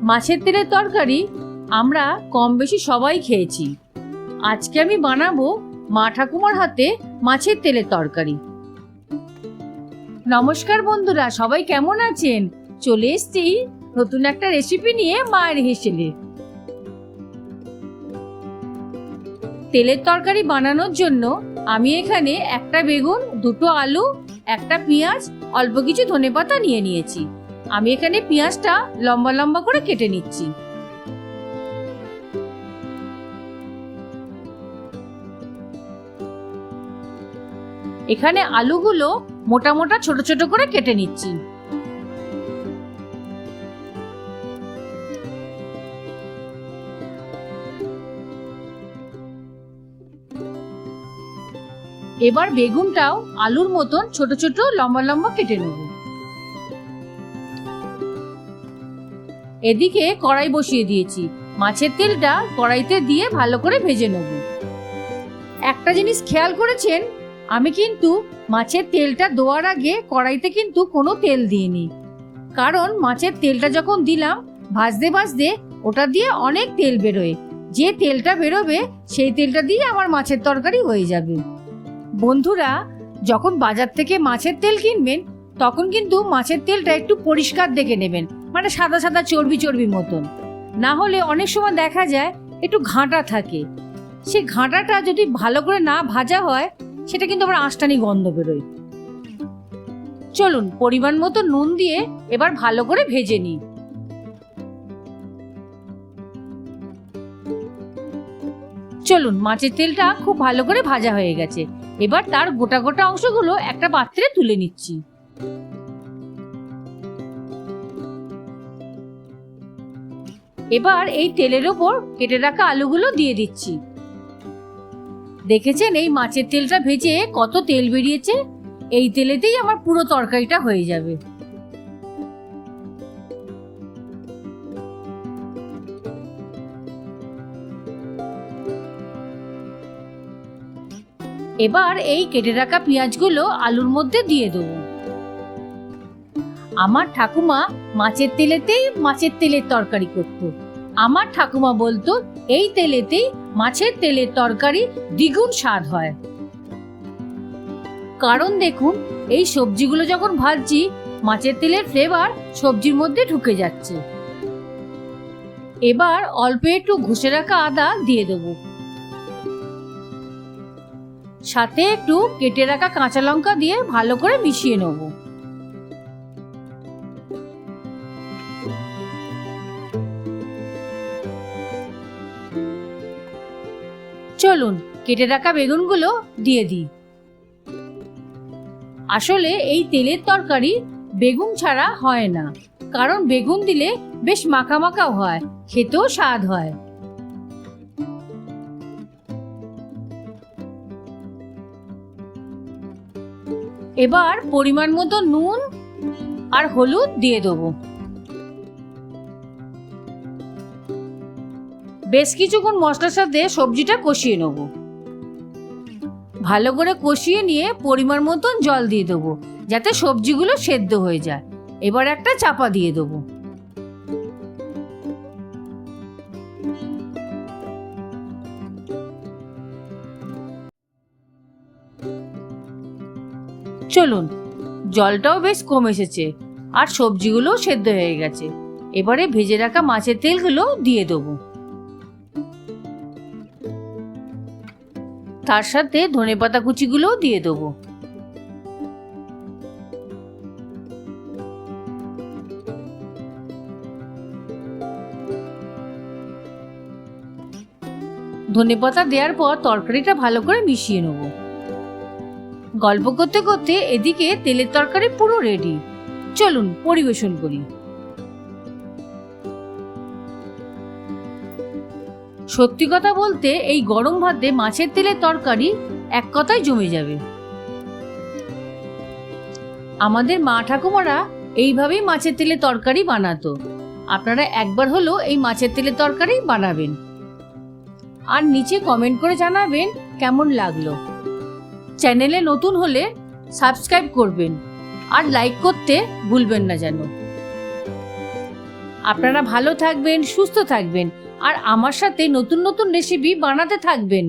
মাছের তেলের তরকারি আমরা কম বেশি সবাই খেয়েছি। আজকে আমি বানাবো মা ঠাকুমার হাতে মাছের তেলের তরকারি। নমস্কার বন্ধুরা, সবাই কেমন আছেন? চলে এসেছি নতুন একটা রেসিপি নিয়ে মায়ের হেসেলে। তেলের তরকারি বানানোর জন্য আমি এখানে একটা বেগুন, দুটো আলু, একটা পেঁয়াজ, অল্প কিছু ধনেপাতা নিয়ে নিয়েছি। আমি এখানে পেঁয়াজটা লম্বা লম্বা করে কেটে নিচ্ছি। এখানে আলুগুলো মোটা মোটা ছোট ছোট করে কেটে নিচ্ছি। এবার বেগুনটাও আলুর মতন ছোট ছোট লম্বা লম্বা কেটে নেব। এদিকে কড়াই বসিয়ে দিয়েছি। মাছের তেলটা কড়াইতে দিয়ে ভালো করে ভেজে নেব। একটা জিনিস খেয়াল করেছেন, আমি কিন্তু মাছের তেলটা দেওয়ার আগে কড়াইতে কিন্তু কোনো তেল দিইনি। কারণ মাছের তেলটা যখন দিলাম ভাজতে ভাজতে ওটা দিয়ে অনেক তেল বেরোয়। যে তেলটা বেরোবে সেই তেলটা দিয়ে আমার মাছের তরকারি হয়ে যাবে। বন্ধুরা, যখন বাজার থেকে মাছের তেল কিনবেন তখন কিন্তু মাছের তেলটা একটু পরিষ্কার দেখে নেবেন, মানে সাদা সাদা চর্বি চর্বি মতন। না হলে অনেক সময় দেখা যায় একটু ঘাঁটা থাকে। সেই ঘাঁটাটা যদি ভালো করে না ভাজা হয় সেটা কিন্তু আবার আঁশটানি গন্ধ বেরোয়। চলুন পরিমাণ মতো নুন দিয়ে এবার ভালো করে ভেজে নিই। চলুন, মাছের তেলটা খুব ভালো করে ভাজা হয়ে গেছে। এবার তার গোটা গোটা অংশগুলো একটা পাত্রে তুলে নিচ্ছি। এবার এই তেলের ওপর কেটে রাখা আলুগুলো দিয়ে দিচ্ছি। দেখেছেন এই মাছের তেলটা ভেজে কত তেল বেরিয়েছে? এই তেলেতেই আমার পুরো তরকারিটা হয়ে যাবে। এবার এই কেটে রাখা পেঁয়াজগুলো আলুর মধ্যে দিয়ে দেবো। আমার ঠাকুমা মাছের তেলেতেই মাছের তেলের তরকারি করত। আমার ঠাকুমা বলতো এই তেলেতেই মাছের তেলের তরকারি দ্বিগুণ স্বাদ হয়। কারণ দেখুন, এই সবজিগুলো যখন ভাজছি মাছের তেলের ফ্লেভার সবজির মধ্যে ঢুকে যাচ্ছে। এবার অল্প একটু ঘষে রাখা আদা দিয়ে দেবো। সাথে একটু কেটে রাখা কাঁচা লঙ্কা দিয়ে ভালো করে মিশিয়ে নেব। চলুন কেটে রাখা বেগুনগুলো দিয়ে দিই। আসলে এই তেলের তরকারি বেগুন ছাড়া হয় না, কারণ বেগুন দিলে বেশ মাখা মাখাও হয়, খেতেও স্বাদ হয়। এবার পরিমাণ মতো নুন আর হলুদ দিয়ে দেবো। বেশ কিছুক্ষণ মশলার সাথে সবজিটা কষিয়ে নেব। ভালো করে কষিয়ে নিয়ে পরিমাণ মতন জল দিয়ে দেবো, যাতে সবজিগুলো সেদ্ধ হয়ে যায়। এবার একটা চাপা দিয়ে দেবো। চলুন, জলটাও বেশ কম এসেছে আর সবজিগুলোও সেদ্ধ হয়ে গেছে। এবারে ভেজে রাখা মাছের তেলগুলো দিয়ে দেবো। তার সাথে ধনেপাতা কুচিগুলোও দিয়ে দেবো। ধনেপাতা দেওয়ার পর তরকারিটা ভালো করে মিশিয়ে নেব। গল্প করতে করতে এদিকে তেলের তরকারি পুরো রেডি। চলুন পরিবেশন করি। সত্যি কথা বলতে এই গরম ভাতে মাছের তেলের তরকারি এক কথায় জমে যাবে। আমাদের মা ঠাকুমারা এইভাবেই মাছের তেলের তরকারি বানাতো। আপনারা একবার হলো এই মাছের তেলের তরকারি বানাবেন আর নিচে কমেন্ট করে জানাবেন কেমন লাগলো। চ্যানেলে নতুন হলে সাবস্ক্রাইব করবেন আর লাইক করতে ভুলবেন না যেন। আপনারা ভালো থাকবেন, সুস্থ থাকবেন আর আমার সাথে নতুন নতুন রেসিপি বানাতে থাকবেন।